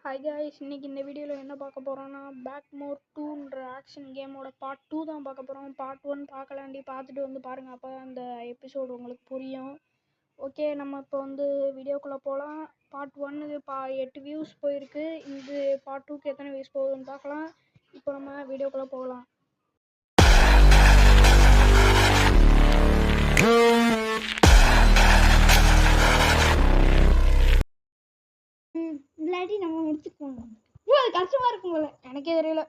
Hi guys, இன்னைக்கு இந்த வீடியோவில் என்ன பார்க்க போகிறோன்னா பேக்மோர் 2ன்ற ஆக்ஷன் கேமோட பார்ட் 2 தான் பார்க்க போகிறோம். பார்ட் 1 பார்க்கலாண்டி பார்த்துட்டு வந்து பாருங்கள், அப்போ தான் அந்த எபிசோடு உங்களுக்கு புரியும். ஓகே, நம்ம இப்போ வந்து வீடியோக்குள்ளே போகலாம். பார்ட் 1 8 வியூஸ் போயிருக்கு. இது பார்ட் 2க்கு எத்தனை வியூஸ் போகுதுன்னு பார்க்கலாம். இப்போ நம்ம வீடியோக்குள்ளே போகலாம். இல்லாட்டி நம்ம முடிச்சுக்கோங்க. ப்ரோ அது கஷ்டமா இருக்கும் போல. எனக்கே தெரியல.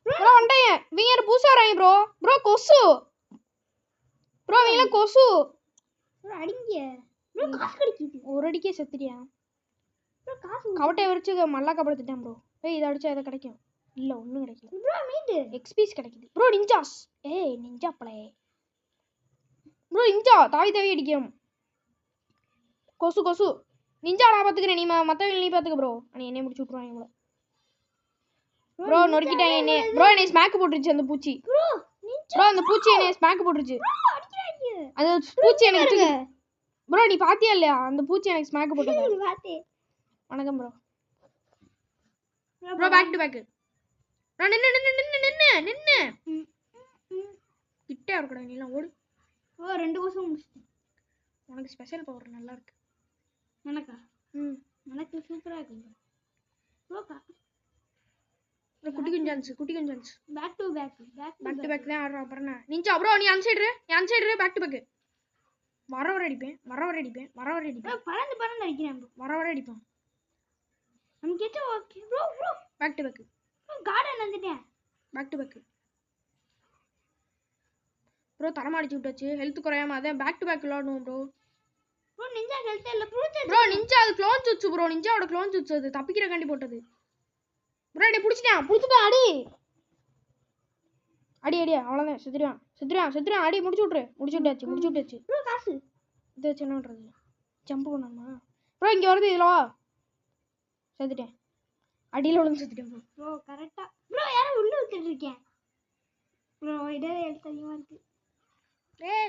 ப்ரோ வந்துட்டேன். வீங்க பூசா வராங்க ப்ரோ. ப்ரோ கொசு. ப்ரோ வீங்க கொசு. ப்ரோ அடிங்க. ப்ரோ காசு கிடைக்குது. ஒரு அடிக்கே செத்துட்டியா? ப்ரோ காசு கவட்டை வச்சு மல்லா கபடுத்துட்டேன் ப்ரோ. ஏய் இதை அடிச்சா எதை கிடைக்கும்? இல்லை ஒன்றும் கிடைக்கல. ப்ரோ மீண்டு எக்ஸ்பீஸ் கிடைக்குது. Bro ninjas. ஏய் நிஞ்சா பழைய ப்ரோ நிஞ்சா தாவி தாவி அடிக்கும். கொசு கொசு நிஞ்சா நான் பார்த்துக்கிறேன். நீ மற்றவங்க நீ பார்த்துக்க ப்ரோ. நீ என்னை முடிச்சு விட்ருவாங்க ப்ரோ. ப்ரோ நொறுக்கிட்டாங்க என்ன. ப்ரோ என்னை ஸ்மாக் போட்டுருச்சு அந்த பூச்சி. ப்ரோ அந்த பூச்சி என்னை ஸ்மாக் போட்டுருச்சு. அந்த பூச்சி எனக்கு ப்ரோ நீ பாத்தியா இல்லையா? அந்த பூச்சி எனக்கு ஸ்மாக் போட்டுருச்சு. வணக்கம் bro. Bro back to back. Bro நின்னு நின்னு நின்னு நின்னு நின்னு கிட்டே இருக்கடா நீ எல்லாம் ஓடு. ஓ ரெண்டு கோசம் முடிச்சிட்டேன். உனக்கு ஸ்பெஷல் பவர் நல்லா இருக்கு. எனக்கா? எனக்கு சூப்பரா இருக்கு. ப்ரோ குட்டி குஞ்சான்ஸ் பேக் டு பேக் தான் ஆடுறோம். அப்புறம் நிஞ்சா ப்ரோ நீ அன்சைடு பேக் டு பேக். வர அடிப்பேன் பறந்து அடிக்கிறேன் ப்ரோ. வர அடிப்பேன். நமக்கு ஏத்த okay bro back to back. Garden வந்துட்டேன். Back to back bro. தரமா அடிச்சு விட்டாச்சு. ஹெல்த் குறையாம அதான் பேக் டு பேக் விளையாடணும் ப்ரோ. ப்ரோ நிஞ்சா ஹெல்த் இல்ல ப்ரோ நிஞ்சா அது க்ளோன் சுச்சு ப்ரோ. நிஞ்சாவோட க்ளோன் சுச்சு அது தப்பிக்கிறக்காண்டி போட்டது ப்ரோ. நீ புடிச்சிட்டேன் அடி அடி அடி அவ்வளோதான். செத்துருவான் அடி முடிச்சு விட்டாச்சு. ப்ரோ காசு இதை வச்சு என்ன பண்ணுறது? ஜம்ப் பண்ணணுமா ப்ரோ? இங்கே வருது இதில் வா. செத்துட்டேன். அடியில் விழுந்து செத்துட்டேன் ப்ரோ. ப்ரோ கரெக்டாக ப்ரோ யாரும் உள்ளே விட்டுட்டு இருக்கேன் ப்ரோ. இடம் ஹெல்த் அதிகமாக இருக்கு.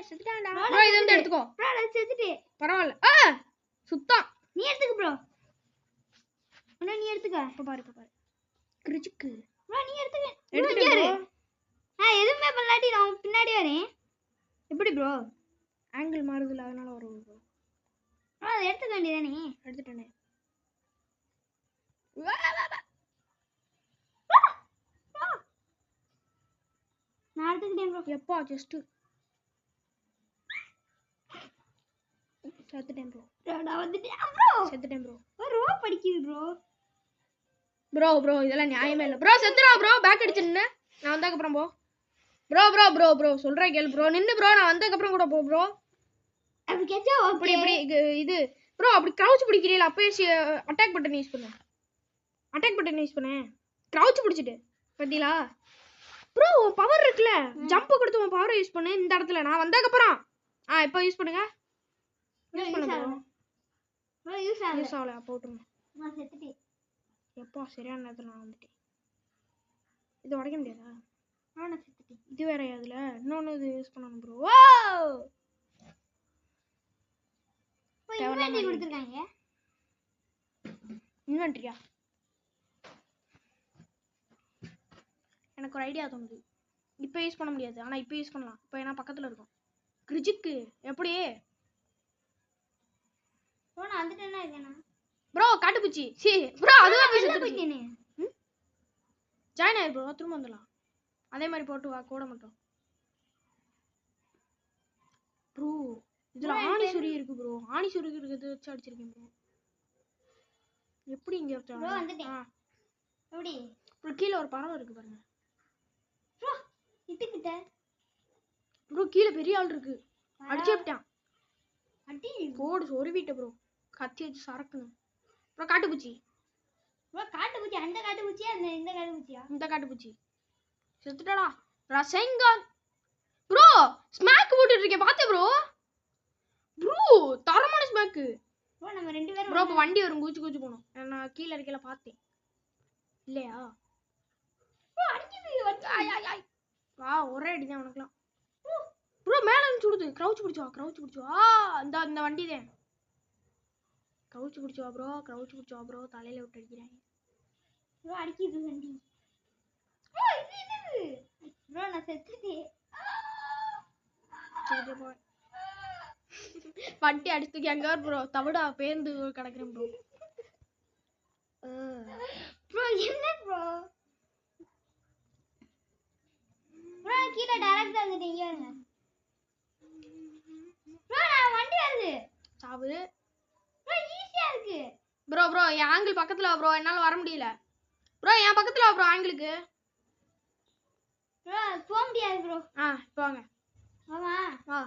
செத்துட்டான்டா ப்ரோ. இது வந்து எடுத்துக்கோ ப்ரோ. நான் செத்துட்டேன். பரவாயில்ல. சுத்தம் நீ எடுத்துக்க ப்ரோ. நீ எடுத்துக்க. இப்போ பாரு கிரிச்சுக்கு ப்ரோ. நீ எடுத்துக்க. எடுத்துக்க. எதுவுமே பண்ணாட்டி நான் பின்னாடி வரேன். எப்படி ப்ரோ? ஆங்கிள் மாறுதுல அதனால வரும் ப்ரோ. அதை எடுத்துக்க வேண்டியதானே? எடுத்துட்டேனே. நான் எடுத்துக்கிட்டேன் ப்ரோ. எப்பா ஜஸ்ட் செத்துட்டேன் ப்ரோ. நான் வந்துட்டேன் ப்ரோ. செத்துட்டேன் ப்ரோ. ரோ படிக்குது ப்ரோ. ப்ரோ இதெல்லாம் நியாயமே இல்லை ப்ரோ. செத்துறா ப்ரோ. பேக் அடிச்சு நின்று நான் வந்ததுக்கு அப்புறம் போ ப்ரோ. சொல்றேன் கேளு ப்ரோ. நின்னு ப்ரோ. நான் வந்ததுக்கு அப்புறம் கூட போ ப்ரோ. அப்படி கேச்சா அப்படி இது ப்ரோ. அப்படி கிரவுச் பிடிக்கிறீல அப்பயே அட்டாக் பட்டன் யூஸ் பண்ணு. கிரவுச் பிடிச்சிட்டு பத்திலா ப்ரோ. பவர் இருக்குல்ல, ஜம்ப் கொடுத்து உன் பவரை யூஸ் பண்ணு. இந்த இடத்துல நான் வந்ததுக்கு அப்புறம் இப்போ யூஸ் பண்ணுங்க. யூஸ் பண்ணு ப்ரோ. யூஸ் ஆகல. போட்டுருங்க. நான் செத்துட்டேன். எப்போ சரியான நேரத்தில் நான் வந்துட்டேன். இது உடைக்க முடியாதா? நான் செத்துட்டேன். இது வேற அதுல இன்னொன்று இது யூஸ் பண்ணணும் ப்ரோ. கொடுத்துருக்காங்க இன்வென்ட்ரியா? எனக்கு ஒரு ஐடியா தோணுது. இப்போ யூஸ் பண்ண முடியாது, ஆனால் இப்போ யூஸ் பண்ணலாம். இப்போ ஏன்னா பக்கத்தில் இருக்கும். கிரிஜிக்கு எப்படி ப்ரோ? காட்டுப்பூச்சி C bro. அதுவே போயிட்டேனே. ஜாயின் ஆயிரு ப்ரோ. திரும்ப வந்துடலாம். அதே மாதிரி போட்டு வா கூட மட்டும் ப்ரோ. இதுல ஆணி சுரி இருக்கு ப்ரோ. ஆணி சுரி இருக்கிறது வச்சு அடிச்சிருக்கேன் ப்ரோ. எப்படி இங்க ப்ரோ வந்துட்டேன். எப்படி ப்ரோ? கீழே ஒரு பறவை இருக்கு பாருங்க ப்ரோ. இட்டுக்கிட்ட ப்ரோ. கீழே பெரிய ஆள் இருக்கு. அடிச்சுட்டான். அடி போடு சொருவிட்ட ப்ரோ. கத்தி வச்சு சரக்குங்க ப்ரோ. காட்டுப்பூச்சி ப்ரோ. காட்டுப்பூச்சி அந்த காட்டுப்பூச்சியா இந்த காட்டுப்பூச்சியா? இந்த காட்டுப்பூச்சி செத்துட்டடா. ரசங்கான் ப்ரோ. ஸ்மாக் போட்டுட்டு இருக்கேன் பாத்தே ப்ரோ. தரமான ஸ்மாக் ப்ரோ. நம்ம ரெண்டு பேரும் ப்ரோ. இப்போ வண்டி வரும். கூச்சு போணும். நான் கீழே இருக்கையில பார்த்தேன் இல்லையா? ப்ரோ அடிக்குது. வா ஒரே அடிதான் உனக்குலாம் ப்ரோ. மேலே சுடுது. கிரவுச் பிடிச்சு வா. அந்த வண்டி தான் க்ரௌச் பிடிச்சி வா ப்ரோ, க்ரௌச் பிடிச்சி வா ப்ரோ. தலையில விட்டு அடிக்கிறாங்க ப்ரோ. அடிக்குது வண்டி. ப்ரோ இது ப்ரோ நான் செத்துட்டேன். வண்டி அடிச்சுக்கு எங்க ப்ரோ தவிடா பேர்ந்து கிடக்குறேன் ப்ரோ. ப்ரோ என்ன ப்ரோ? ப்ரோ கீழே டைரக்டா வந்துட்டீங்க இருங்க. ப்ரோ நான் வண்டி வருது. சாவு. ப்ரோ ஈஸியா இருக்கு. ப்ரோ ப்ரோ என் ஆங்கிள் பக்கத்துல வா ப்ரோ, என்னால வர முடியல. ப்ரோ என் பக்கத்துல வா ப்ரோ ஆங்கிளுக்கு. ப்ரோ போக முடியாது ப்ரோ. இப்போ வாங்க. ஆமா வா.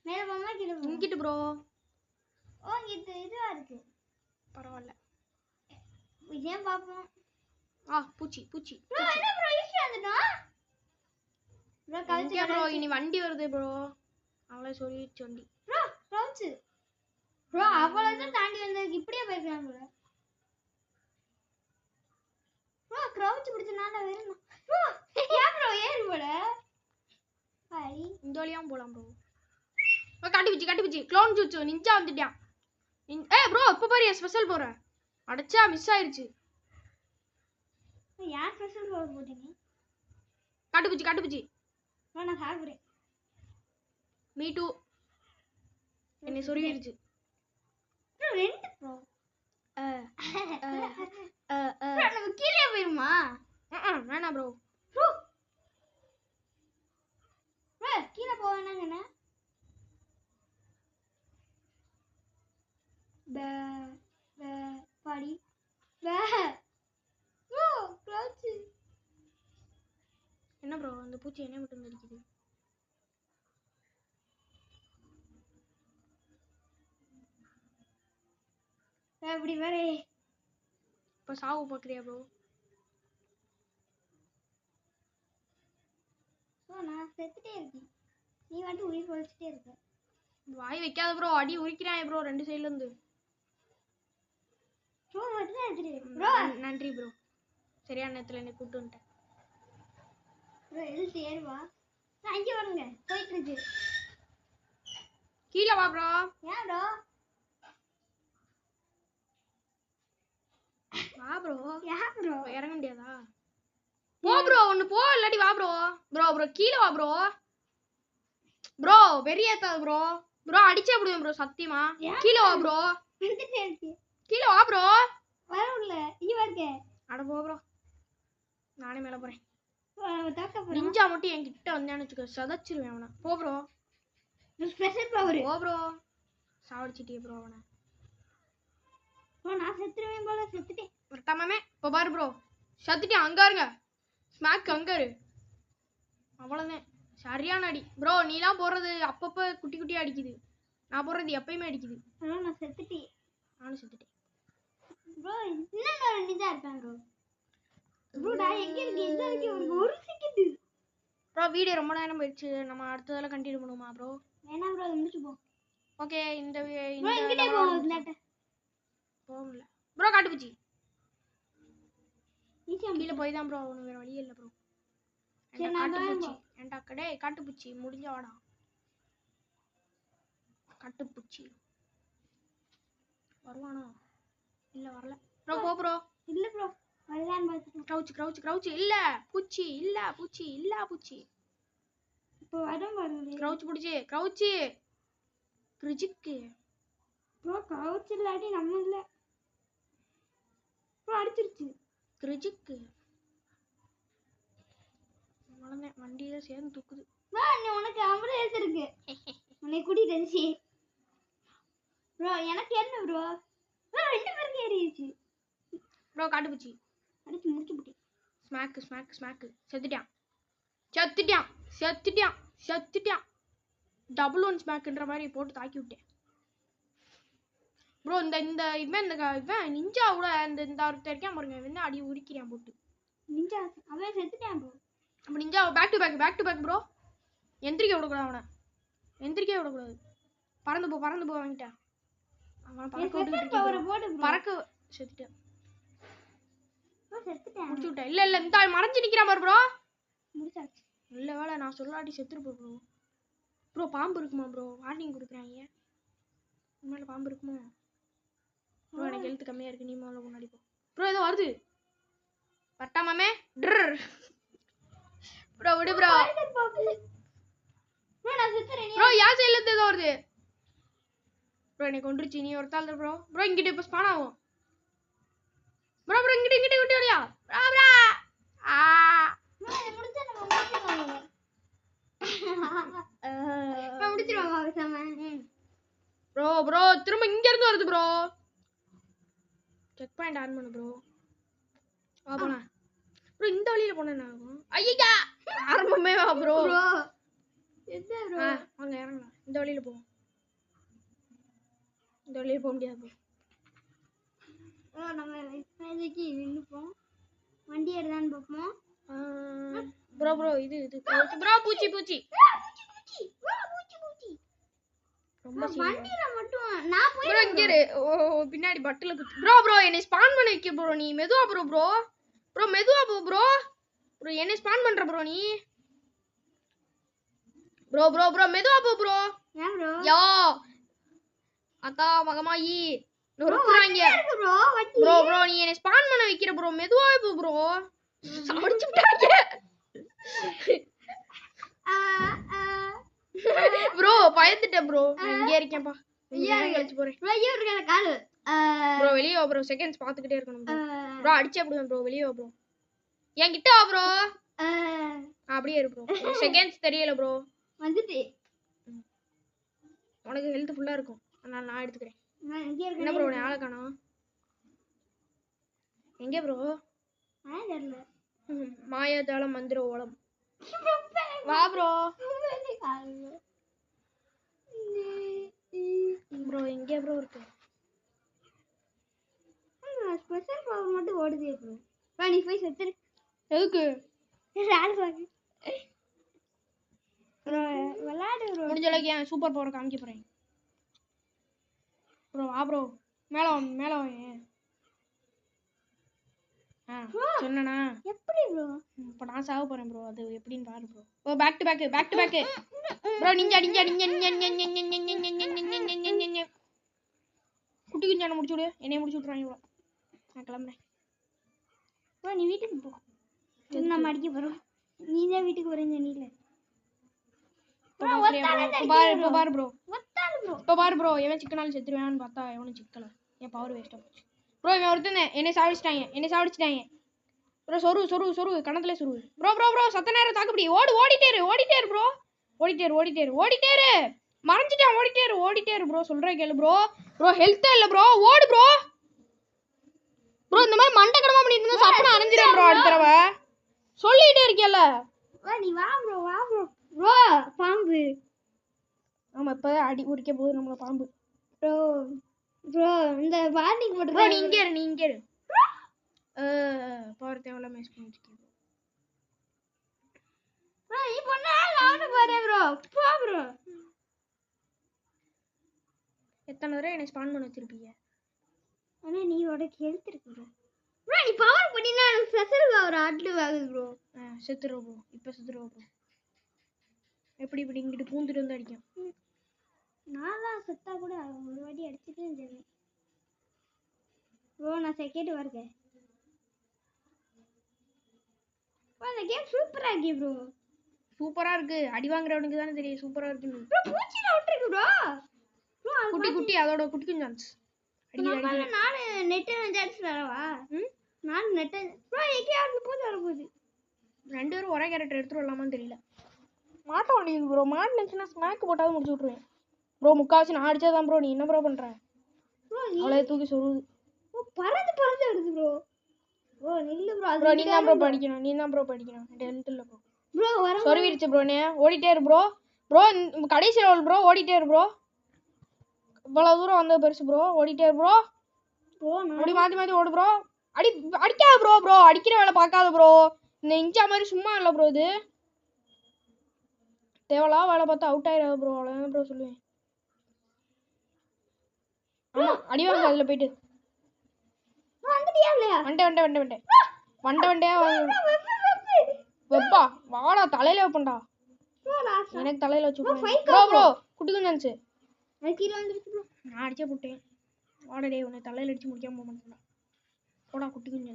மேல போமா கீழே போமா? இங்கிட்டு ப்ரோ. ஓ இதுவா இருக்கு. பரவாயில்ல. ஏன் பாப்போம். பூச்சி பூச்சி. ப்ரோ என்ன ப்ரோ ஈஸியா வந்துட்டா? ப்ரோ கவுச்சு ப்ரோ இனி வண்டி வருது ப்ரோ. அவளே சொல்லிடுச்சு வண்டி. ப்ரோ கவுச்சு. ப்ரோ அவ்வளவுதான் தாண்டி வந்ததுக்கு இப்படியே போய்க்கலாம் ப்ரோ. ப்ரோ கவுச்சு பிடிச்சனால வேணும். ப்ரோ ஏன் ப்ரோ ஏறு போட? ஹாய் இந்த வழியாவும் போலாம் ப்ரோ. கட்டி பிச்சி க்ளோன் ஜூட்சு நிஞ்சா வந்துட்டான். ப்ரோ இப்ப பாரு என் ஸ்பெஷல் போறேன். அடிச்சா மிஸ் ஆயிருச்சு. யார் ஸ்பெஷல் பவர் போட்டீங்க? காட்டு பிச்சி. நான் சாகுறேன். Me two. என்னை சொருகிருச்சு. ப்ரோ ரெண்டு ப்ரோ. நம்ம கீழே போயிருமா? வேணாம் ப்ரோ. ப்ரோ கீழே போவேனாங்கண்ணா. பாடி ப்ரோ க்ளவுச். என்ன ப்ரோ அந்த பூச்சி என்ன மட்டும் அடிக்குது? அப்படி வேற. இப்போ சாவு பார்க்குறியா ப்ரோ? நான் செத்துட்டே இருக்கேன். நீ வந்துட்டு உயிர் பொழைச்சிட்டே இருக்க. வாய் வைக்காத ப்ரோ. அடி உரிக்கிறான் ப்ரோ ரெண்டு சைடுல இருந்து. ப்ரோ மட்டும் தான் எடுத்துட்டு ப்ரோ. நன்றி ப்ரோ. சரியான நேரத்துல என்னை கூப்பிட்டு வந்துட்டேன். ப்ரோ எழுத்து ஏறுவா. அங்கே வருங்க போயிட்டு இருக்கு. கீழே வா ப்ரோ. ஏன் ப்ரோ? வா ப்ரோ. ஏன் ப்ரோ? இறங்க முடியாதா? போ ப்ரோ ஒன்னு போ இல்லாட்டி வா ப்ரோ. ப்ரோ கீழே வா ப்ரோ. ப்ரோ வெறியேத்தாத ப்ரோ. ப்ரோ அடிச்சே விடுவேன் ப்ரோ சத்தியமா. கீழே வா ப்ரோ. கீழே வா ப்ரோ. வரல இங்க வருங்க. அட போ ப்ரோ. நானே மேல போறேன். நிஞ்சா நிஞ்சா மட்டும் என்கிட்ட வந்தான்னு வச்சுக்கோ சதச்சிருவேன் அவனை. போ ப்ரோ. Special power. போ ப்ரோ. சாவடிச்சிட்டியே ப்ரோ அவனை. ப்ரோ நான் செத்துருவேன் போல செத்துட்டேன். வரட்டாமே. இப்போ பாரு ப்ரோ. சத்துட்டேன் அங்க இருங்க. ஸ்மாக் அங்க இரு. அவ்வளவுதான். சரியான அடி ப்ரோ. நீலாம் போடுறது அப்பப்ப குட்டி குட்டியா அடிக்குது. நான் போடுறது எப்பயுமே அடிக்குது. நான் செத்துட்டேன். நானும் செத்துட்டேன். ப்ரோ இன்னும் நிஞ்சா இருக்கான் ப்ரோ. ப்ரோ நான் எங்க இருக்கேன்? எங்க இருக்கேன்? ஒரு செகண்ட். ப்ரோ வீடியோ ரொம்ப நேரம் போயிடுச்சு. நம்ம அடுத்ததால கண்டினியூ பண்ணுவோமா ப்ரோ? வேணாம் ப்ரோ முடிச்சு போ. ஓகே இந்த இங்கடே போகல ப்ரோ. காட்டுப்பூச்சி ஈஸியா கீழே போய் தான் ப்ரோ அவனுக்கு வேற வழி இல்லை ப்ரோ. காட்டுப்பூச்சி ஏன்டா கடே காட்டுப்பூச்சி முடிஞ்ச வாடா. காட்டுப்பூச்சி வருவானா? இல்ல வரல ப்ரோ. போ ப்ரோ. இல்ல ப்ரோ வரலான்னு பார்த்துட்டேன். க்ரௌச் இல்ல பூச்சி இல்ல பூச்சி. இப்போ வரும் பாருங்க. க்ரௌச் புடிச்சு க்ரௌச் கிரிஜிக்கு. ப்ரோ க்ரௌச் இல்லாட்டி நம்ம இல்ல. ப்ரோ அடிச்சிருச்சு கிரிஜிக்கு. வண்டியில சேர்ந்து தூக்குது. உனக்கு 50 எழுத்து இருக்கு. உன்னை கூட்டிட்டு வந்துச்சு ப்ரோ. எனக்கு என்ன ப்ரோ? ப்ரோ ரெண்டு பேருக்கு ஏறிடுச்சு ப்ரோ. காட்டுப்பூச்சி அடிச்சு முடிச்சு போட்டேன். ஸ்மாக் செத்துட்டான். டபுள் ஒன் ஸ்மாக்ன்ற மாதிரி போட்டு தாக்கி விட்டேன் ப்ரோ. இந்த இவன் நிஞ்சா கூட இந்த ஒருத்தர் இருக்கான் பாருங்க. என்ன அடி உரிக்கிறான் போட்டு. நிஞ்சா அவன் செத்துட்டான் ப்ரோ. அப்ப ninja back to back bro. எந்திரிக்க விடக்கூடாது அவனை. எந்திரிக்கவே விடக்கூடாது. பறந்து போ வாங்கிட்டேன். அவன் பறக்க செத்துட்டான். முடிச்சு விட்டேன். இல்ல இந்த மறைஞ்சு நிக்கிறான் பாரு ப்ரோ. முடிச்சாச்சு. இல்ல வேலை நான் சொல்லாட்டி செத்துருப்போம் ப்ரோ. ப்ரோ பாம்பு இருக்குமா ப்ரோ? வார்னிங் கொடுக்குறாங்க. உண்மையில பாம்பு இருக்குமா? ப்ரோ எனக்கு ஹெல்த் கம்மியா இருக்கு நீ முதல்ல முன்னாடி போ ப்ரோ ஏதோ வருது பட்டாமாமே ப்ரோ விடு ப்ரோ ப்ரோ நான் சுத்துறேன் ப்ரோ யா சைடுல இருந்து ஏதோ வருது ப்ரோ எனக்கு கொன்றுச்சு நீ ஒருத்தாள் ப்ரோ ப்ரோ இங்கிட்ட இப்ப ஸ்பான் ஆகும் ப்ரோ ப்ரோ இங்கிட்ட விட்டு வரியா ப்ரோ ப்ரோ ஆ முடிச்சா நம்ம முடிச்சிருவாங்க பேசாம ப்ரோ ப்ரோ திரும்ப இங்க இருந்து வருது ப்ரோ செக் பாயிண்ட் ஆன் பண்ணு ப்ரோ வா போலாம் ப்ரோ இந்த வழியில போனா என்ன ஆகும் ஐயா ஆரம்பமே வா ப்ரோ ப்ரோ என்ன ப்ரோ வாங்க இறங்கலாம் இந்த வழியில போவோம் இந்த வழியில போக முடியாது ப்ரோ ப்ரோ நம்ம இப்போதைக்கு நின்னுப்போம் வண்டி எடுதான்னு பார்ப்போம் ப்ரோ ப்ரோ இது ப்ரோ பூச்சி பூச்சி ரொம்ப வண்டியில மட்டும் நான் போய் ப்ரோ இங்க இரு ஓ பின்னாடி பட்டில குத்து ப்ரோ ப்ரோ என்னை ஸ்பான் பண்ண வைக்க ப்ரோ நீ மெதுவா ப்ரோ மெதுவா போ ப்ரோ என்னை ஸ்பான் பண்ற ப்ரோ நீ ப்ரோ மெதுவா போ ப்ரோ ஏன் ப்ரோ யா அக்கா மகமாயி நொறுக்குறாங்க ப்ரோ நீ என்னை ஸ்பான் பண்ண வைக்கிற ப்ரோ மெதுவா போ ப்ரோ சாடிச்சு விட்டாங்க ப்ரோ பயந்துட்டேன் ப்ரோ நான் இங்கே இருக்கேன்ப்பா கழிச்சு போறேன் ப்ரோ வெளியே வா ப்ரோ செகண்ட்ஸ் பாத்துக்கிட்டே இருக்கணும் ப்ரோ அடிச்சே விடுவேன் ப்ரோ வெளியே வா ப்ரோ என்கிட்ட வா ப்ரோ அப்படியே இரு ப்ரோ செகண்ட்ஸ் தெரியல ப்ரோ வந்துட்டு உனக்கு ஹெல்த் ஃபுல்லா இருக்கும் அதனால நான் எடுத்துக்கிறேன் என்ன ப்ரோ ஆளை காணோம் எங்க ப்ரோ மாயாஜால மந்திர ஓலம் வா ப்ரோ ப்ரோ எங்க ப்ரோ இருக்கு ஸ்பெஷல் பவர் மட்டும் ஓடுதே ப்ரோ நீ போய் செத்துரு எதுக்கு விளையாடு ப்ரோ முடிஞ்ச அளவுக்கு என் சூப்பர் பவர் காமிக்க போறேன் ப்ரோ வா ப்ரோ மேல வா சொன்னனா எப்படி ப்ரோ இப்போ நான் சாவ போறேன் ப்ரோ அது எப்படின்னு பாரு ப்ரோ ஓ back to back bro ninja குட்டி குஞ்சான முடிச்சு விடு என்னைய முடிச்சு விட்றாங்க ப்ரோ நான் கிளம்புறேன் ப்ரோ நீ வீட்டுக்கு போ நம்ம அடிக்க போறோம் நீ தான் வீட்டுக்கு போறேன்னு சொன்னீல பாரு ப்ரோ எவன் சிக்கனாலும் செத்துருவான்னு பார்த்தா எவனும் சிக்கல என் பவர் வேஸ்டா போச்சு ப்ரோ இவன் ஒருத்தனே என்னை சாவடிச்சிட்டாங்க ப்ரோ சொரு கணத்துல சொரு ப்ரோ சத்த நேரம் தாக்குப்படி ஓடிட்டே இரு ப்ரோ ஓடிட்டே இரு மறைஞ்சிட்டான் ஓடிட்டே இரு ப்ரோ சொல்றேன் கேளு ப்ரோ ஹெல்த்தே இல்ல ப்ரோ ஓடு ப்ரோ இந்த மாதிரி மண்டை கடமா பண்ணிட்டு இருந்தா சப்பன அரைஞ்சிரேன் ப்ரோ அடுத்த தடவை சொல்லிட்டே இருக்கேல்ல நீ வா ப்ரோ பாம்பு ஆமா இப்ப அடி உரிக்க போகுது நம்மள பாம்பு ப்ரோ இந்த வார்னிங் போட்டு ப்ரோ நீ இங்க இரு பவர் தேவல மேஸ் பண்ணிட்டு ப்ரோ நீ பண்ணா நானு வரேன் ப்ரோ போ ப்ரோ எத்தனை தடவை என்னை ஸ்பான் பண்ண வச்சிருப்பீங்க ஆனா நீ உனக்கு ஹெல்த் இருக்கு ப்ரோ நீ பவர் பண்ணினா ஸ்பெஷல் பவர் ஆட்ல வாங்குது ப்ரோ செத்துறோம் ப்ரோ இப்போ செத்துறோம் ப்ரோ எப்படி இங்கிட்டு பூந்துட்டு வந்து அடிக்கும் நான் செத்தா கூட ஒரு வாட்டி அடிச்சுட்டே இருந்தேன் ப்ரோ நான் செகண்ட் வரேன் இந்த கேம் சூப்பரா இருக்கு ப்ரோ சூப்பரா இருக்கு அடி வாங்குறவனுக்கு தானே தெரியும் சூப்பரா இருக்குன்னு ப்ரோ பூச்சில விட்டுருக்கு ப்ரோ குட்டி அதோட குட்டி குஞ்சான்ஸ் நானு நெட் அடிச்சு வரவா நானு நெட் ப்ரோ எங்கேயாவது பூச்சி வர போகுது ரெண்டு பேரும் ஒரே கேரக்டர் எடுத்துட்டு வரலாமான்னு தெரியல மாட்ட வேண்டியது ப்ரோ மாட்டினுச்சுன்னா ஸ்மாக் போட்டாவது முடிச்சு விட்ருவேன் ப்ரோ முக்காவாசி நான் அடிச்சாதான் ப்ரோ நீ என்ன ப்ரோ பண்ற அவளை தூக்கி சொல்லுது பறந்து வருது ப்ரோ நில்லு ப்ரோ நீ தான் ப்ரோ படிக்கணும் என்கிட்ட ஹெல்த் இல்ல ப்ரோ சொருவிடுச்சு ப்ரோ நீ ஓடிட்டே இரு ப்ரோ கடைசி லெவல் ப்ரோ ஓடிட்டே இரு ப்ரோ இவ்வளவு தூரம் வந்தது பெருசு ப்ரோ ஓடிட்டே இரு ப்ரோ அப்படி மாத்தி ஓடு ப்ரோ அடிக்காத ப்ரோ அடிக்கிற வேலை பார்க்காத ப்ரோ இந்த இன்ச்சா மாதிரி சும்மா இல்லை ப்ரோ இது தேவலா வேலை பார்த்தா அவுட் ஆயிடாது ப்ரோ அவ்வளோதான் ப்ரோ சொல்லுவேன் ஆமா அடி வாங்க அதில் போயிட்டு வண்டையா வெப்பா வாடா தலையில வைப்பண்டா எனக்கு தலையில வச்சு ப்ரோ குட்டி குஞ்சான்ச்சு நான் அடிச்சே போட்டேன் வாடா உன்னை தலையில அடிச்சு முடிக்காம போக மாட்டேன்டா. போடா குட்டி குஞ்சு.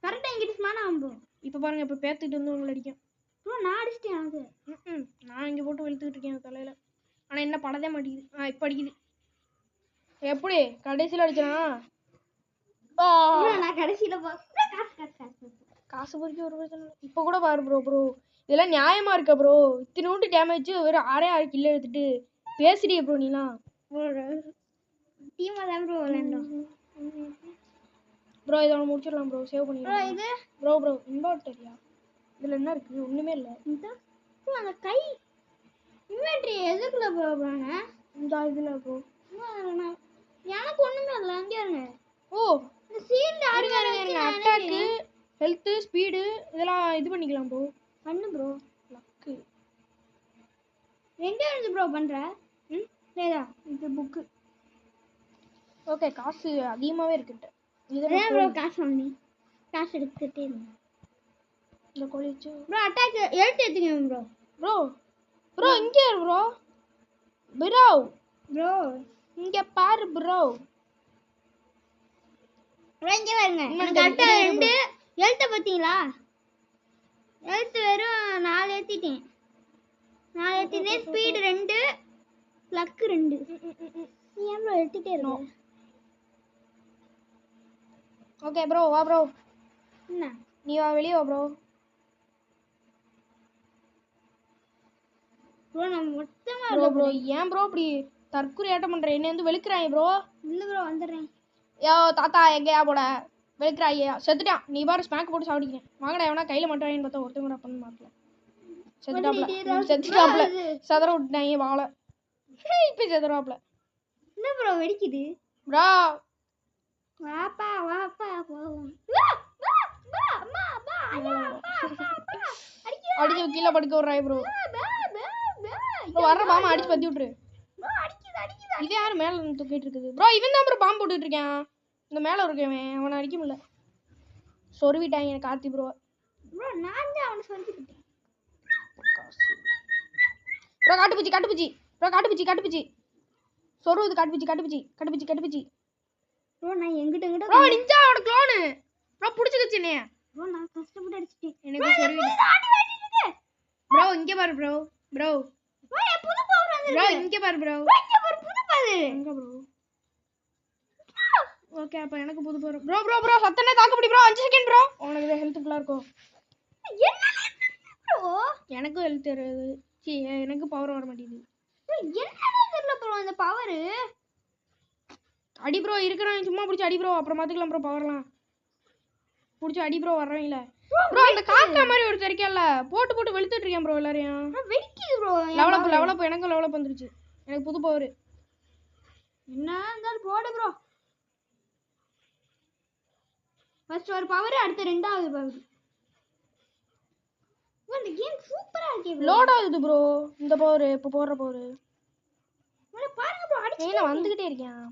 கரெக்டா இங்கிட்டு ஸ்மான் ஆகும் ப்ரோ. இப்போ பாருங்க இப்போ பேத்துக்கிட்டு வந்து உங்களை அடிக்கும். ப்ரோ நான் அடிச்சிட்டேன் அது. நான் இங்கே போட்டு வெளுத்துக்கிட்டு இருக்கேன் தலையில. ஆனால் என்ன படதே மாட்டேங்குது. இப்போ அடிக்குது. எப்படி கடைசியில் அடிச்சானா? நான் கடைசியில காசு பொறுக்கி ஒரு பிரச்சனை. இப்போ கூட பாரு ப்ரோ இதெல்லாம் நியாயமா இருக்கா ப்ரோ? இத்தினோண்டு டேமேஜ் ஒரு 6 கில்ல எடுத்துட்டு பேசுறிய ப்ரோ நீலாம். டீமா தான் ப்ரோ விளையாண்டோம். ப்ரோ இதை முடிச்சிடலாம் ப்ரோ. சேவ் பண்ணிடலாம். இது ப்ரோ இன்வெர்டரியா? இதில் என்ன இருக்கு? ஒன்றுமே இல்லை. அந்த கை இன்வெர்டரி எதுக்குள்ள ப்ரோ போறாங்க? இந்த இதில் ப்ரோ எனக்கு ஒன்றுமே இல்லை. அங்கே இருங்க. ஓ இந்த சீல்டு இருங்க அட்டாக்கு ஹெல்த்து ஸ்பீடு இதெல்லாம் இது பண்ணிக்கலாம் ப்ரோ. பண்ணு ப்ரோ. லக்கு எங்கே இருந்து ப்ரோ பண்ணுற? சரிதா இது புக்கு. ஓகே காசு அதிகமாகவே இருக்குட்ட. இதான் ப்ரோ காசு வாங்கி காசு எடுத்துகிட்டே இருங்க. இந்த கோழி வச்சு ப்ரோ அட்டாக் எடுத்துங்க ப்ரோ இங்கே ப்ரோ ப்ரோ இங்கே பாரு ப்ரோ. இங்கே பாருங்க. எனக்கு கரெக்டா 2 எழுத்த பார்த்தீங்களா? எழுத்து வெறும் 4 ஏற்றிட்டேன். 4 ஏற்றினேன். Speed 2 luck 2. நீ ஏன் ப்ரோ எடுத்துகிட்டே இருக்கோம்? ஓகே ப்ரோ வா ப்ரோ. என்ன நீ வா வெளியே வா ப்ரோ. ப்ரோ நான் மொத்தமா ப்ரோ ஏன் ப்ரோ இப்படி தற்கொலை ஆட்டம் பண்ற? என்ன வந்து வெளுக்குறாங்க ப்ரோ. இல்லை ப்ரோ வந்துடுறேன். யோ தாத்தா எங்கேயா போட வெளுக்குறாங்க. செத்துட்டான். நீ பாரு ஸ்மாக் போட்டு சாப்பிடிக்கிறேன். வாங்கடா எவனா கையில் மாட்டாங்கன்னு பார்த்தா ஒருத்தங்க கூட பண்ண மாட்டல. செத்துட்டாப்ல சதற விட்டுட்டாங்க வாழை. இப்போ செத்துறாப்ல. என்ன ப்ரோ வெடிக்குது? ப்ரோ வாப்பா போவோம். அடிச்சு கீழே படுக்க விட்றாய் ப்ரோ. வர்ற பாம்பை அடிச்சு பத்தி விட்டுரு. இது யாரு மேல இருந்து தூக்கிட்டு இருக்குது ப்ரோ? இவன் தான் ப்ரோ பாம்பு போட்டுட்டு இருக்கான். இந்த மேல இருக்கவன் அவனை அடிக்க முடியல. சொருவிட்டாங்க கார்த்தி ப்ரோ. நான் தான் அவனை சொல்லிக்கிட்டேன். ப்ரோ காட்டுப்பூச்சி சொருவுது காட்டுப்பூச்சி. ப்ரோ நான் எங்கிட்ட ப்ரோ நிஞ்சாவோட க்ளோன் ப்ரோ புடிச்சுக்கிச்சு என்னைய. ப்ரோ நான் கஷ்டப்பட்டு அடிச்சிட்டேன். எனக்கு சொருவி. ப்ரோ இங்க பாரு ப்ரோ புது பவர் வந்திருக்கு. ப்ரோ இங்க பாரு ப்ரோ. இங்க ஒரு புது பவர். எங்க ப்ரோ? ஓகே அப்ப எனக்கு புது பவர். ப்ரோ சத்தனே தாக்கு பிடி ப்ரோ. 5 second bro. உனக்கு ஹெல்த் ஃபுல்லா இருக்கும். என்ன ப்ரோ? எனக்கு ஹெல்த் இருக்குது. எனக்கு பவர் வர மாட்டேங்குது. என்னன்னு தெரியல ப்ரோ இந்த பவர். அடி ப்ரோ இருக்கறேன் சும்மா புடிச்சு அடி ப்ரோ. அப்புறம் பாத்துக்கலாம் ப்ரோ பவர்லாம். புடிச்சு அடி ப்ரோ வர்றவங்கள. ப்ரோ அந்த காக்கா மாதிரி ஒரு தெரிக்கல போட்டு வெளுத்துட்டு இருக்கேன் ப்ரோ எல்லாரையும். வெடிக்குது ப்ரோ. லெவல் அப் எனக்கு லெவல் அப் வந்துருச்சு. எனக்கு புது பவர். என்ன இருந்தாலும் போடு ப்ரோ. ஃபர்ஸ்ட் ஒரு பவர் அடுத்து ரெண்டாவது பவர். இந்த கேம் சூப்பரா இருக்கு ப்ரோ. லோட் ஆகுது ப்ரோ இந்த பவர். இப்ப போடுற பவர். பாருங்க ப்ரோ அடிச்சு நான் வந்துகிட்டே இருக்கேன்.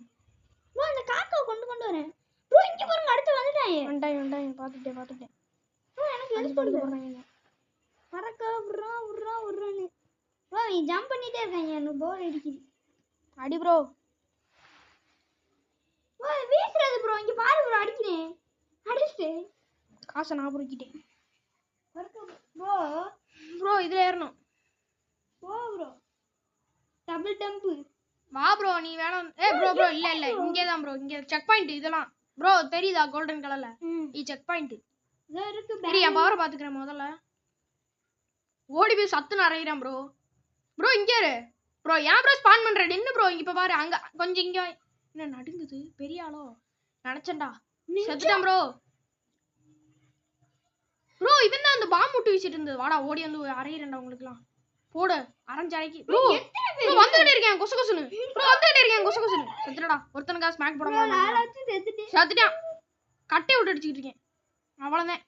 ப்ரோ அந்த காக்கா கொண்டு வரேன். ப்ரோ இங்க பாருங்க அடுத்து வந்துட்டாங்க. பாத்துட்டேன். ப்ரோ எனக்கு அடிச்சு படுக்க போறாங்க. பறக்க விடுறான்னு. ப்ரோ நீ ஜம்ப் பண்ணிட்டே இருக்காங்க. எனக்கு போர் அடிக்குது. அடி ப்ரோ. Bro வீசுறது bro. இங்க பாரு ப்ரோ அடிக்கிறேன். அடிச்சு காசை நான் புடிக்கிட்டேன். ப்ரோ இதுல ஏறணும். Bro double dump. வா ப்ரோ நீ வேணாம். ப்ரோ இல்ல இங்கே தான் ப்ரோ. இங்க செக் பாயிண்ட் இதெல்லாம் ப்ரோ தெரியுதா கோல்டன் கலர்ல? செக் பாயிண்ட் இதோ இருக்கு. சரி என் பவரை பாத்துக்கிறேன் முதல்ல. ஓடி போய் சத்து நிறையிறேன் ப்ரோ இங்கே இரு ப்ரோ. ஏன் ப்ரோ ஸ்பான் பண்ற? நின்னு ப்ரோ. இப்ப பாரு அங்க கொஞ்சம் இங்க என்ன நடுங்குது. பெரிய ஆளோ நினைச்சேன்டா. செத்துட்டேன் ப்ரோ. இவன் தான் அந்த பாம்பு விட்டு வீசிட்டு இருந்தது. வாடா ஓடி வந்து அரையிறேன்டா உங்களுக்குலாம். போடு அரைஞ்சு அரைக்கி ப்ரோ. வந்துட்டே இருக்கேன் கொசுன்னு. செத்துடா. ஒருத்தனுக்கா ஸ்மாக் போட முடியல. செத்துட்டான். கட்டை விட்டு அடிச்சிட்டு இருக்கேன். அவ்வளவுதான்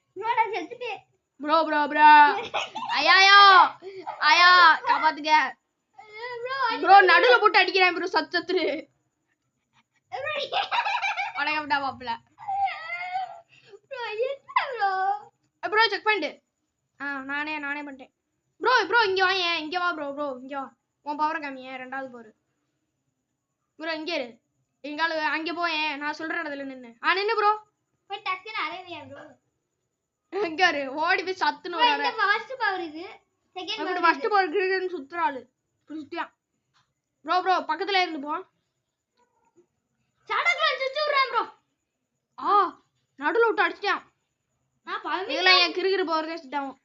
ப்ரோ. ஐயா காப்பாத்துங்க ப்ரோ. நடுவுல போட்டு அடிக்கிறேன் ப்ரோ. சத்துரு வணக்கம்டா மாப்பிள்ள. ப்ரோ செக் பண்ணிட்டு நானே பண்ணிட்டேன் ப்ரோ. இங்க வா ப்ரோ. இங்க வா. உன் பவரை காமிய ரெண்டாவது பவர் ப்ரோ. இங்க இரு. எங்கால அங்க போயேன் நான் சொல்ற இடத்துல நின்னு நின்னு ப்ரோ போய் டக்குன்னு அரைவியா ப்ரோ எங்காரு ஓடி போய் சத்துன்னு வராரு இந்த ஃபர்ஸ்ட் பவர் இது செகண்ட் அப்படி ஃபர்ஸ்ட் பவர் கிரிக்கெட்னு சுத்துறாளு சுத்தியா ப்ரோ பக்கத்துல இருந்து போ சடக்குல சுத்தி விடுறேன் ப்ரோ நடுவுல விட்டு அடிச்சிட்டான் நான் இதெல்லாம் என் கிரிக்கெட் பவர் தான் சுட்டாவும்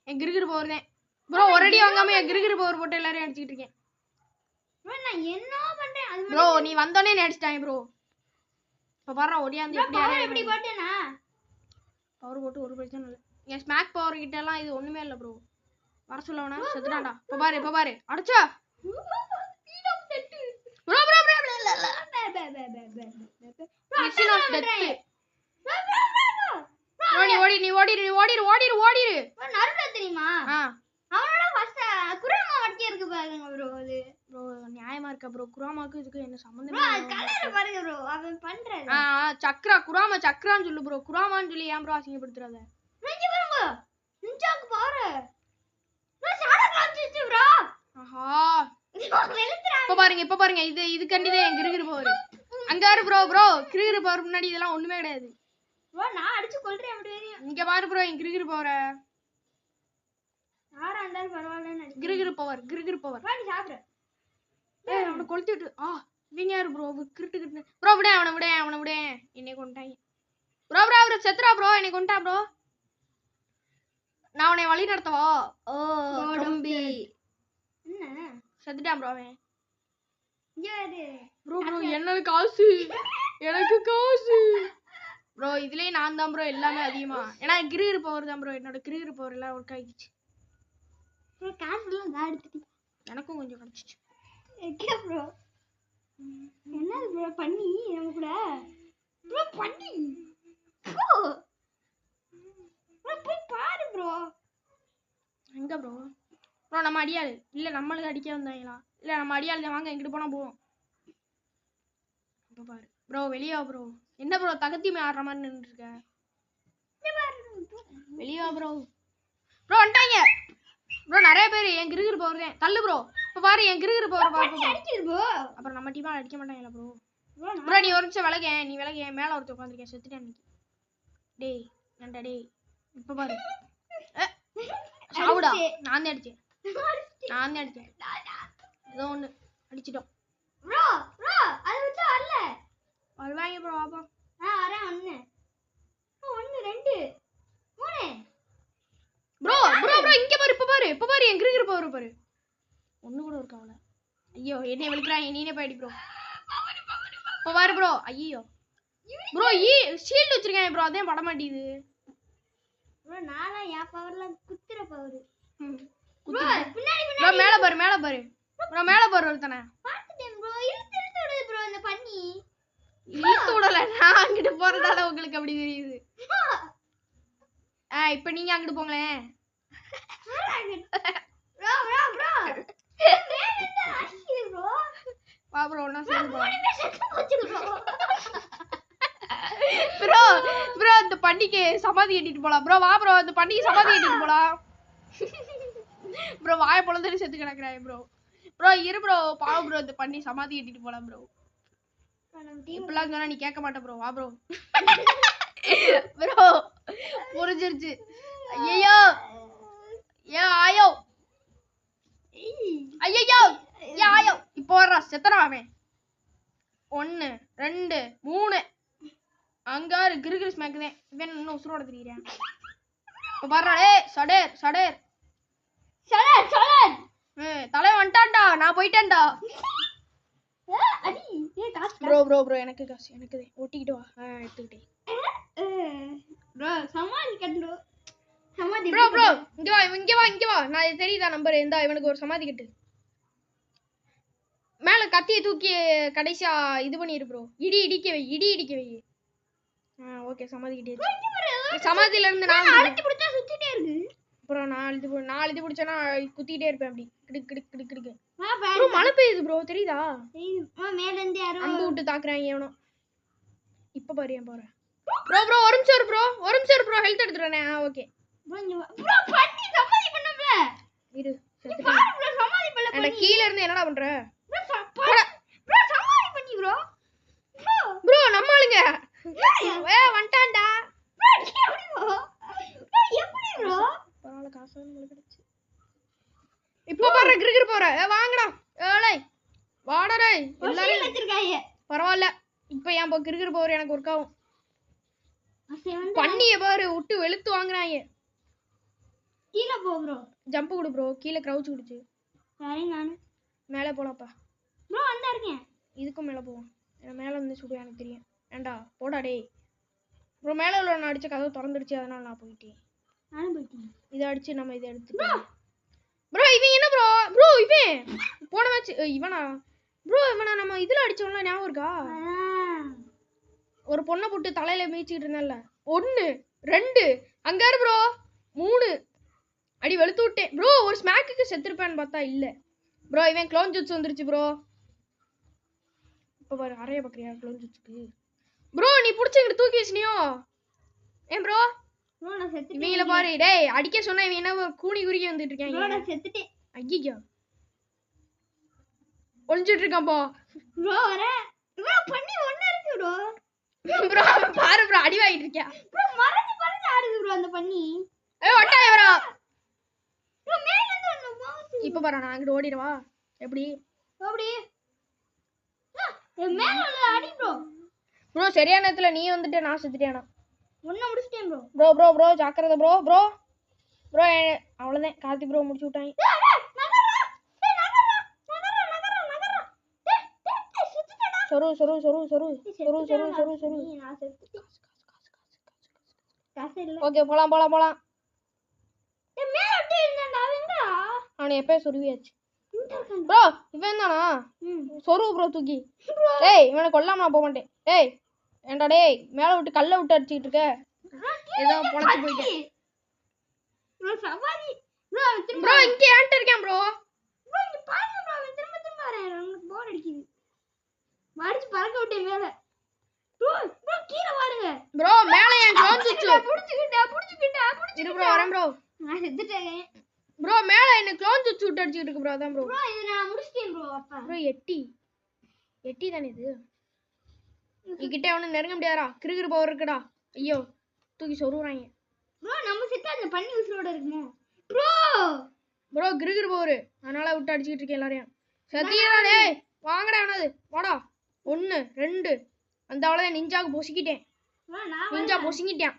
என் கிரிக்கெட் பவர் தான் ப்ரோ ஒரு அடி வாங்காம என் கிரிக்கெட் பவர் போட்டு எல்லாரையும் அடிச்சிட்டு இருக்கேன் ப்ரோ நான் என்ன பண்றேன் அது ப்ரோ நீ வந்தோனே அடிச்சிட்டாங்க ப்ரோ இப்ப பாரு ஓடியாந்து எப்படி போட்டேனா பவர் போட்டு ஒரு பிரச்சனை இல்லை என் ஸ்மாக் பவர் கிட்ட எல்லாம் இது ஒண்ணுமே இல்ல ப்ரோ வர சொல்லவனா செத்துட்டான்டா இப்ப பாரு அடிச்சா ப்ரோ நீ ஓடிரு நருடா தெரியுமா அவனோட ஃபர்ஸ்ட் குராமா வட்டி இருக்கு பாருங்க ப்ரோ அது ப்ரோ நியாயமா இருக்கா ப்ரோ குராமாக்கு இதுக்கு என்ன சம்பந்தம் ப்ரோ கலர் பாருங்க ப்ரோ அவன் பண்றது சக்ரா குராமா சக்ரான்னு சொல்லு ப்ரோ குராமான்னு சொல்லி ஏன் ப்ரோ அசிங்கப்படுத்துறாத இங்க பாருங்க நிஞ்சாக்கு பாரு ப்ரோ சாடா காஞ்சிச்சு ப்ரோ ஆஹா இப்ப பாருங்க இது கண்டிதான் என் கிரிகிரி பவர் அங்காரு ப்ரோ கிரிகிரி பவர் முன்னாடி இதெல்லாம் ஒண்ணுமே கிடையாது ப்ரோ நான் அடிச்சு கொல்றேன் அப்படி வேறியா இங்க பாரு ப்ரோ என் கிரிகிரி பவர் யாரா இருந்தாலும் பரவாயில்லைன்னு அடி கிரிகிரி பவர் வாடி சாப்பிடு அவனை கொளுத்திட்டு இவங்க யாரு ப்ரோ கிரிட்டு ப்ரோ விட அவனை விட என்னை கொண்டாங்க ப்ரோ அவரை செத்துறா ப்ரோ என்னை கொண்டா ப்ரோ நான் அவனை வழி நடத்தவா தம்பி என்ன செத்துட்டான் ப்ரோ அவன் ப்ரோ எனக்கு காசு ப்ரோ இதுலயே நான் தான் ப்ரோ எல்லாமே அதிகமா ஏன்னா கிரிகிரி பவர் தான் ப்ரோ என்னோட கிரிகிரி பவர் எல்லாம் ஒர்க் ஆயிடுச்சு ப்ரோ காசுலாம் நான் எடுத்துட்டேன் எனக்கும் கொஞ்சம் கிடைச்சிச்சு ஓகே ப்ரோ என்ன ப்ரோ பண்ணி நம்ம கூட ப்ரோ பண்ணி ப்ரோ போய் பாரு ப்ரோ எங்க ப்ரோ நம்ம அடியாளு இல்ல நம்மளுக்கு அடிக்க வந்தாங்களா இல்ல நம்ம அடியாளு வாங்க எங்கிட்டு போனா போவோம் பாரு ப்ரோ வெளியா ப்ரோ என்ன ப்ரோ தகத்தியுமே ஆடுற மாதிரி நின்று இருக்க வெளியா ப்ரோ வந்துட்டாங்க ப்ரோ நிறைய பேர் என் கிரிகிரி பவர் தான் தள்ளு ப்ரோ இப்ப பாரு என் கிரிகிரி பவர் ப்ரோ அப்புறம் நம்ம டீமா அடிக்க மாட்டாங்களா ப்ரோ நீ ஒரு நிமிஷம் நீ விலகேன் மேல ஒருத்தர் உட்காந்துருக்கேன் செத்துட்டேன் இன்னைக்கு டேய் நண்டா டேய் இப்ப பாரு சாவுடா நான் தான் அடிச்சேன் ஏதோ ஒண்ணு அடிச்சிட்டோம் ப்ரோ அது விட்டு வரல வருவாங்க ப்ரோ பாப்பா வரேன் 1 2 3 ப்ரோ இங்க பாரு இப்ப பாரு என் கிரிகிரி பவர் பாரு ஒண்ணு கூட இருக்காவல ஐயோ என்னைய விழுக்குறாங்க நீனே போய்டி ப்ரோ இப்ப பாரு ப்ரோ ஐயோ ப்ரோ ஷீல்ட் வச்சிருக்கேன் ப்ரோ அதே பட மாட்டேங்குது ப்ரோ நானா யா பவர்ல குத்துற பவர் ப்ரோ மேல பாரு ப்ரோ மேல பாரு ஒருத்தனை பாத்துட்டேன் ப்ரோ இழுத்து விடுது ப்ரோ இந்த பண்ணி இழுத்து விடல நான் அங்கிட்டு போறதால உங்களுக்கு அப்படி தெரியுது இப்ப நீங்க அங்கிட்டு போங்களேன் வா ப்ரோ நான் சேர்ந்து ப்ரோ இந்த பண்டிகை சமாதி கட்டிட்டு போலாம் ப்ரோ வா ப்ரோ இந்த பண்டிகை சமாதி கட்டிட்டு போலாம் ப்ரோ வாய பொழுது செத்து கிடக்குறாய் ப்ரோ இரு ப்ரோ பாவம் ப்ரோ இந்த பண்ணி சமாதி கட்டிட்டு போலாம் ப்ரோ இப்பெல்லாம் சொன்னா நீ கேட்க மாட்ட ப்ரோ வா ப்ரோ ப்ரோ புரிஞ்சிருச்சு ஐயோ ஆயோ இப்போ வர்றா செத்தரா அவன் 1 2 3 அங்காரு கிரிகிரி ஸ்மாக் தான் இவன் இன்னும் உசுரோட திரியிறான் இப்ப பாருடா டேய் சடேர் தலை வந்துட்டான்டா நான் போயிட்டேன்டா ப்ரோ எனக்கு காசு எனக்கு ஓட்டிக்கிட்டு வா எடுத்துக்கிட்டேன் ப்ரோ இங்க வா நான் இது தெரியுதா நம்பர் இருந்தா இவனுக்கு ஒரு சமாதி கட்டு மேல கத்தியை தூக்கி கடைசியா இது பண்ணிரு ப்ரோ இடிக்க வை ஓகே சமாதி கிட்டே சமாதில இருந்து நான் அழுத்தி பிடிச்சா சுத்திட்டே இருக்கு ப்ரோ நான் அழுத்தி பிடிச்சேன்னா குத்திட்டே இருப்பேன் அப்படி கிடுக்கு ப்ரோ மழை பெய்யுது ப்ரோ தெரியுதா மேல இருந்து யாரோ அம்பு விட்டு தாக்குறாங்க எவனோ இப்ப பாரு ஏன் போறேன் ப்ரோ ஒரு நிமிஷம் ப்ரோ ஹெல்த் எடுத்துறேனே ஓகே ப்ரோ பண்ணி சமாதி பண்ணல இரு பாரு ப்ரோ சமாதி பண்ணல கீழ இருந்து என்னடா பண்ற ப்ரோ சமாதி பண்ணி ப்ரோ பாருங்க வந்துட்டான்டா எப்படி ப்ரோ பரவாயில்ல காசு கிடைச்சு இப்போ பாரு கிரிக்கெட் போற வாங்கடா ஏய் வாடா டேய் எல்லாரும் வச்சிருக்காங்க பரவாயில்ல இப்போ ஏன் போ கிரிக்கெட் போற எனக்கு ஒர்க் ஆகும் பண்ணிய பாரு விட்டு வெளுத்து வாங்குறாங்க கீழ போ ப்ரோ ஜம்ப் கொடு ப்ரோ கீழ கிரவுச் குடிச்சு சரி நான் மேலே போலாம்ப்பா ப்ரோ வந்தா இருக்கேன் இதுக்கும் மேலே போவோம் மேலே வந்து சுடு எனக்கு தெரியும் ஏண்டா போடா டேய் ப்ரோ மேலே உள்ள நான் அடிச்ச கதவு திறந்துடுச்சு அதனால நான் போயிட்டேன் நானும் போயிட்டேன் இதை அடிச்சு நம்ம இதை எடுத்துக்கலாம் ப்ரோ இவன் என்ன ப்ரோ இவன் போன மேட்ச் இவனா ப்ரோ இவனா நம்ம இதில் அடிச்சோம்ல ஞாபகம் இருக்கா ஒரு பொண்ணை போட்டு தலையில மீச்சிட்டு இருந்தேன்ல 1 2 அங்க ப்ரோ 3 அடி வெளுத்து விட்டேன் ப்ரோ ஒரு ஸ்மாக்குக்கு செத்துருப்பேன்னு பார்த்தா இல்ல ப்ரோ இவன் க்ளோன் ஜூட்ஸ் வந்துருச்சு ப்ரோ இப்போ பாரு அறைய பார்க்குறியா க்ளோன் ஜூட்ஸ்க்கு ப்ரோ நீ பிடிச்சி இங்கிட்டு தூக்கி வச்சினியோ ஏன் ப்ரோ நான் செத்துட்டேன் இவங்கள பாரு டேய் அடிக்க சொன்னா இவன் என்ன கூனி குறுக்கி வந்துட்டு இருக்காங்க நான் செத்துட்டேன் ஐயோ ஒளிஞ்சிட்டு இருக்கான் போ ப்ரோ வர ப்ரோ பண்ணி ஒண்ணு இருக்கு ப்ரோ ப்ரோ பாரு ப்ரோ அடி வாங்கிட்டு இருக்கியா ப்ரோ மறந்து ஆடுது ப்ரோ அந்த பண்ணி ஏய் ஒட்டாய் ப்ரோ ப்ரோ மேல இருந்து ஒண்ணு போகுது இப்போ பாரு நான் அங்க ஓடிடவா எப்படி அப்படி மேல உள்ள அடி ப்ரோ ப்ரோ சரியான நேரத்துல நீ வந்துட்டு நான் செத்துட்டேனா ஒண்ணு முடிச்சிட்டேன் ப்ரோ ப்ரோ ஜாக்கிரதை ப்ரோ அவ்வளவுதான் கார்த்தி ப்ரோ முடிச்சு விட்டாங்க சொரு ஓகே போலாம் அவனை எப்போ சொருவியாச்சு ப்ரோ இவன் தானா சொருவு ப்ரோ தூக்கி டேய் இவனை கொல்லாம நான் போக மாட்டேன் டேய் ஏண்டா டேய் மேலே விட்டு கல்லை விட்டு அடிச்சுட்டு இருக்க ஏதோ பொழைச்சு போயிட்டேன் ப்ரோ இங்கே ஏன்ட்டு இருக்கேன் ப்ரோ போர் அடிக்குது மடிச்சு பறக்க விட்டேன் மேல ப்ரோ கீழ பாருங்க ப்ரோ மேல ஏன் க்ளோன் சுச்சு புடிச்சுக்கிட்டா இரு ப்ரோ வரேன் ப்ரோ நான் செத்துட்டேன் ப்ரோ மேல என்ன க்ளோன் சுச்சு விட்டு அடிச்சிட்டு இருக்கு ப்ரோ அதான் ப்ரோ இத நான் முடிச்சிட்டேன் ப்ரோ அப்ப ப்ரோ எட்டி தானே இது இங்கிட்ட ஒண்ணு நெருங்க முடியாதா கிறுகிறு பவர் இருக்குடா ஐயோ தூக்கி சொருறாங்க ப்ரோ நம்ம செத்தா அந்த பண்ணி உசுரோட இருக்குமோ ப்ரோ கிறுகிறு பவர் அதனால விட்டு அடிச்சிட்டு இருக்கேன் எல்லாரையும் சத்தியடா டேய் வாங்கடா என்னது வாடா 1 2 அந்த அவ்வளவுதான் நிஞ்சாக்கு பொசிக்கிட்டேன் நிஞ்சா பொசிக்கிட்டேன்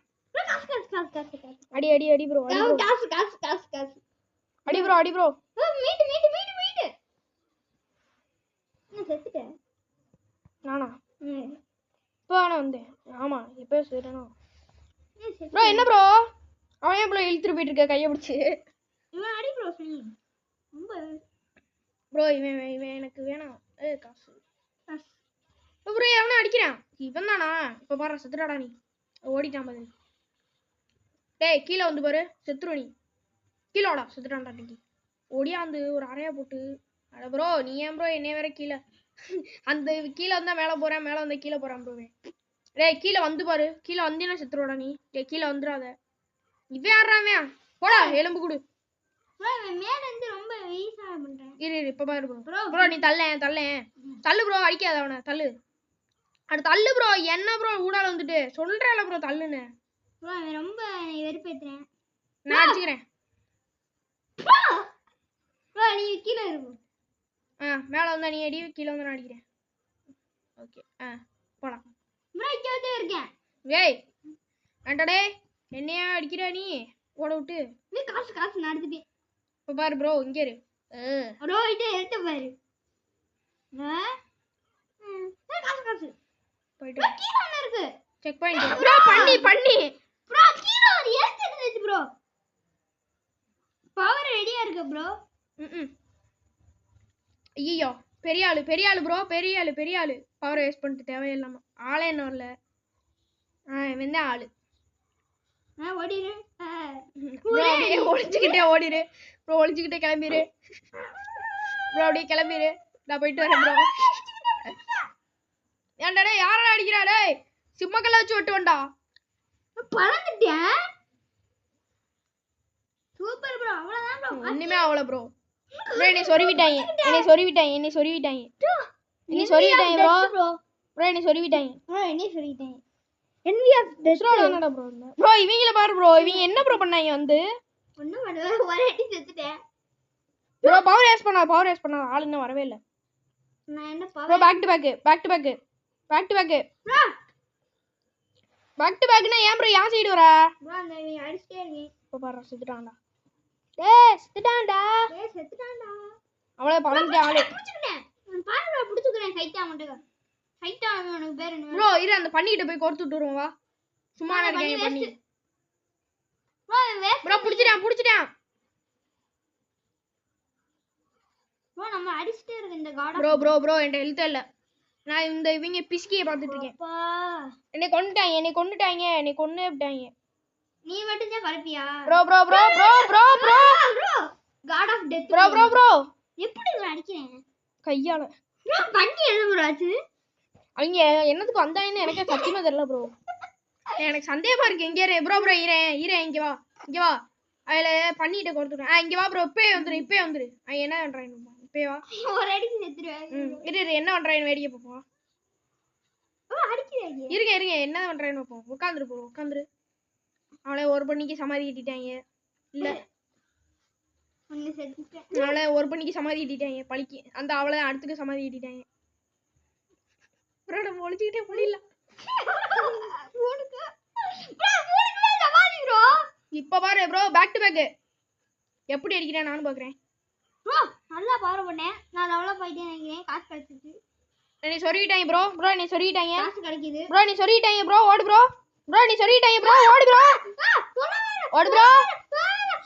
அடி ப்ரோ காசு அடி ப்ரோ மீட்டு நான் செத்துட்டேன் நானா இப்போ நான் வந்தேன் ஆமா எப்போ சரிண்ணா ப்ரோ என்ன ப்ரோ அவன் ஏன் ப்ரோ இழுத்துட்டு போயிட்டு இருக்க கையை பிடிச்சி இவன் அடி ப்ரோ சொல்லி ரொம்ப ப்ரோ இவன் எனக்கு வேணாம் காசு ப்ரோ அவனை அடிக்கிறான் இவன் தானா இப்போ பாரு செத்துடாடா நீ ஓடிட்டான் பாரு டேய் கீழே வந்து பாரு செத்துரு நீ கீழே ஓடா செத்துட்டான்டா இன்னைக்கு ஓடியாந்து ஒரு அறையா போட்டு அட ப்ரோ நீ ஏன் ப்ரோ என்னைய வேற கீழே அந்த கீழே வந்தா மேலே போறேன் மேலே வந்தா கீழே போறான் ப்ரோ டேய் கீழே வந்து பாரு கீழே வந்தீங்கன்னா செத்துருவாடா நீ டேய் கீழே வந்துடாத இவன் ஆடுறான் போடா எலும்பு கொடு மேல இருந்து ரொம்ப வீசா பண்றேன் இரு இப்ப பாரு ப்ரோ நீ தள்ளு ப்ரோ அடிக்காத அவனை தள்ளு அட தள்ளு ப்ரோ என்ன ப்ரோ ஊடால வந்துட்டு சொல்றேல ப்ரோ தள்ளுன்னு ப்ரோ ரொம்ப வெறுப்பேத்துறேன் நான் அடிச்சுக்கிறேன் ப்ரோ நீ கீழ இரு மேல வந்தா நீ அடி கீழ வந்து நான் அடிக்கிறேன் ஓகே போலாம் ப்ரோ இங்க வந்து இருக்கேன் ஏய் அண்டடே என்னையா அடிக்கிற நீ ஓட விட்டு நீ காசு நான் எடுத்துட்டேன் இப்ப பாரு ப்ரோ இங்க இரு ப்ரோ இத எடுத்து பாரு காசு போயிட்டு கீழ ஒண்ணு இருக்கு செக் பாயிண்ட் ப்ரோ பண்ணி ப்ரோ கீழ ஒரு எஸ் எடுத்துச்சு ப்ரோ பவர் ரெடியா இருக்கு ப்ரோ ஐயோ பெரிய ஆளு ப்ரோ பெரிய ஆளு பவர் வேஸ்ட் பண்ணிட்டு தேவையில்லாம ஆளே என்ன வரல இவன் தான் ஆளு ஓடிரு ஒளிச்சுக்கிட்டே ஓடிரு ப்ரோ ஒளிச்சுக்கிட்டே கிளம்பிரு ப்ரோ அப்படியே கிளம்பிரு நான் போயிட்டு வரேன் ப்ரோ ஏன்டா டேய் யாரடா அடிக்கிறா டேய் சிம்மக்கல்ல வச்சு வெட்டுவண்டா பறந்துட்டேன் சூப்பர் ப்ரோ அவ்வளவுதான் ப்ரோ ஒண்ணுமே ஆவல ப்ரோ என்னை சொருவிட்டாங்க ப்ரோ ப்ரோ என்னை சொருவிட்டாங்க. ப்ரோ என்ன சொல்லிட்டேன் envy of death ப்ரோ என்னடா ப்ரோ ப்ரோ இவங்கள பாரு ப்ரோ இவங்க என்ன ப்ரோ பண்ணாங்க வந்து ஒண்ணும் பண்ணல ஒரே அடி செத்துட்டேன் ப்ரோ பவர் ரேஸ் பண்ணா ஆள் இன்னும் வரவே இல்ல. நான் என்ன ப்ரோ பேக் டு பேக்னா ஏன் ப்ரோ யா சைடு வரா ப்ரோ அந்த இவன் அடிச்சிட்டே இருக்கேன் இப்ப பாரு செத்துட்டான்டா. செத்துட்டான்டா அவளே பறந்துட்டே ஆளு. புடிச்சுக்கிட்டேன் பாரு ப்ரோ புடிச்சுக்கிறேன் ஹைட்டா மட்டும் ஹைட்டா உனக்கு பேர் என்ன ப்ரோ இரு அந்த பண்ணிட்டு போய் கோர்த்து விட்டு வருவோம் வா. சும்மா இருக்கேன் பண்ணி. ப்ரோ புடிச்சிட்டான். ப்ரோ நம்ம அடிச்சிட்டே இருக்கு இந்த காட் ப்ரோ என்கிட்ட ஹெல்த் இல்ல. நான் இந்த இவங்க பிஸ்கியை பார்த்துட்டு இருக்கேன். என்னை கொன்னுட்டாங்க. நீ மட்டும் தான் பரப்பியா bro God of death bro எப்படி இவன் அடிக்கிறேன் கையால ப்ரோ பண்ணி என்ன ப்ரோ ஆச்சு அவங்க என்னத்துக்கு வந்தாங்கன்னு எனக்கே சத்தியமா தெரியல ப்ரோ. எனக்கு சந்தேகமா இருக்கு. இங்கே ப்ரோ ஈரேன் இங்க வா அதுல பண்ணிட்டு கொடுத்துட்டேன். இங்க வா ப்ரோ இப்பயே வந்துரு என்ன பண்றாங்க இப்பயே வா ஒரு அடிக்கு செத்துருவேன் இரு என்ன பண்றாங்க வேடிக்கை பார்ப்போம். அடிக்கிறேன் இருங்க என்ன பண்றான்னு பார்ப்போம். உட்காந்துரு அவளை ஒரு பண்ணிக்கு சமாதி கட்டிட்டாங்க. இல்ல ஒன்னு செத்துட்டேன் அவளை ஒரு பண்ணிக்கு சமாதி கட்டிட்டாங்க பழிக்கு அந்த அவளை அடுத்துக்கு சமாதி கட்டிட்டாங்க. ப்ரோ நம்ம ஒளிச்சுக்கிட்டே முடியல. இப்ப பாரு ப்ரோ பேக் டு பேக் எப்படி அடிக்கிறேன் நானும் பாக்குறேன். ப்ரோ நல்லா பாரு பண்ணேன் நான் லெவலப் ஆயிட்டேன் நினைக்கிறேன் காசு கிடைச்சிச்சு என்னை சொருகிட்டாங்க ப்ரோ என்னை சொருகிட்டாங்க காசு கிடைக்குது ப்ரோ நீ சொருகிட்டாங்க ப்ரோ ஓடு ப்ரோ நீ சொருகிட்டாங்க ப்ரோ ஓடு ப்ரோ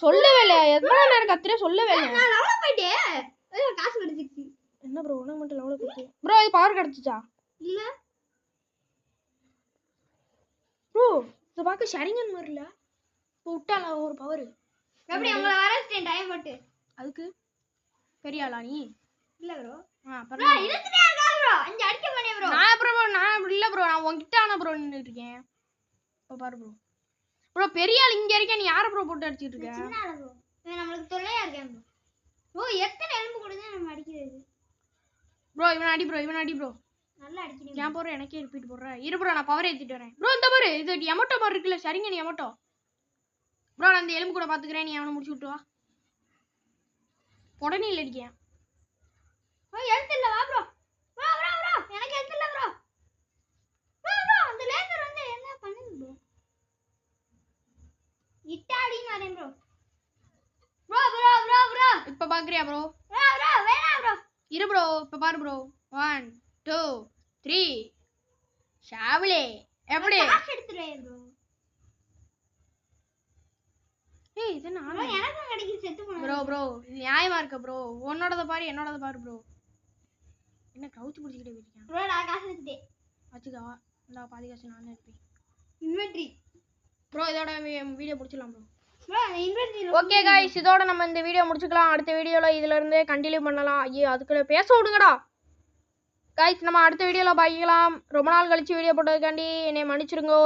சொல்லவே இல்ல எவ்வளவு நேரம் கத்துற சொல்லவே இல்ல நான் லெவலப் ஆயிட்டேன் காசு கிடைச்சிச்சு என்ன ப்ரோ உனக்கு மட்டும் லெவலப் ஆச்சு ப்ரோ இது பவர் கிடைச்சிச்சா இல்ல ப்ரோ இது பார்க்க ஷரிங்கன் மாதிரி இல்ல இப்போ விட்டால ஒரு பவர் எப்படி உங்களை வரச்சிட்டேன் டைம் போட்டு அதுக்கு பெரிய ஆளா நீ இல்ல ப்ரோ ப்ரோ இழுத்துட்டே இருக்கா ப்ரோ அங்க அடிக்க பண்ணே ப்ரோ நான் இல்ல ப்ரோ நான் உன்கிட்ட ஆன ப்ரோ நின்னுட்டு இருக்கேன். இப்ப பாரு ப்ரோ பெரிய ஆள் இங்க இருக்க நீ யார ப்ரோ போட்டு அடிச்சிட்டு இருக்க சின்ன ஆளு ப்ரோ இவன் நமக்கு தொல்லையா இருக்கேன் ப்ரோ எத்தனை எலும்பு கொடுத்தா நம்ம அடிக்கிறது ப்ரோ இவன் அடி ப்ரோ நல்லா அடிக்கிறீங்க ஏன் போற எனக்கே ரிப்பீட் போடுற இரு ப்ரோ நான் பவர் ஏத்திட்டு வரேன் ப்ரோ இந்த பாரு இது எமோட்டோ பாரு இருக்குல சரிங்க நீ எமோட்டோ ப்ரோ நான் இந்த எலும்பு கூட பாத்துக்கறேன் நீ அவனை முடிச்சு விட்டு வா உடனே இல்ல அடிக்கேன் எழுத்து இல்ல வா ப்ரோ எனக்கு எழுத்து இல்ல ப்ரோ அந்த லேசர் வந்து என்ன பண்ணுது ப்ரோ இட்டாலின்னு வரேன் ப்ரோ இப்ப பாக்குறியா ப்ரோ வேணா ப்ரோ இரு ப்ரோ இப்ப பாரு ப்ரோ 1 2 3 ஷாவலே எப்படி காசு எடுத்துறேன் ப்ரோ ஏய் இது நானே எனக்கு கிடைக்கு செத்து போன ப்ரோ இது நியாயமா இருக்க ப்ரோ உன்னோடத பாரு ப்ரோ என்ன கவுச்சு பிடிச்சிட்டே போயிருக்கான் ப்ரோ நான் காசு எடுத்துட்டேன் வச்சுக்கா இந்த பாதி காசு நானே எடுப்பேன் இன்வென்டரி ப்ரோ இதோட வீடியோ முடிச்சிடலாம் ப்ரோ இன்வென்டரி ஓகே गाइस இதோட நம்ம இந்த வீடியோ முடிச்சுக்கலாம். அடுத்த வீடியோல இதுல இருந்து கண்டினியூ பண்ணலாம். ஐயோ அதுக்குள்ள பேச விடுங்கடா गाइस நம்ம அடுத்த வீடியோல பாக்கலாம். ரொம்ப நாள் கழிச்சு வீடியோ போட்டதுக்காண்டி என்னை மன்னிச்சிடுங்க.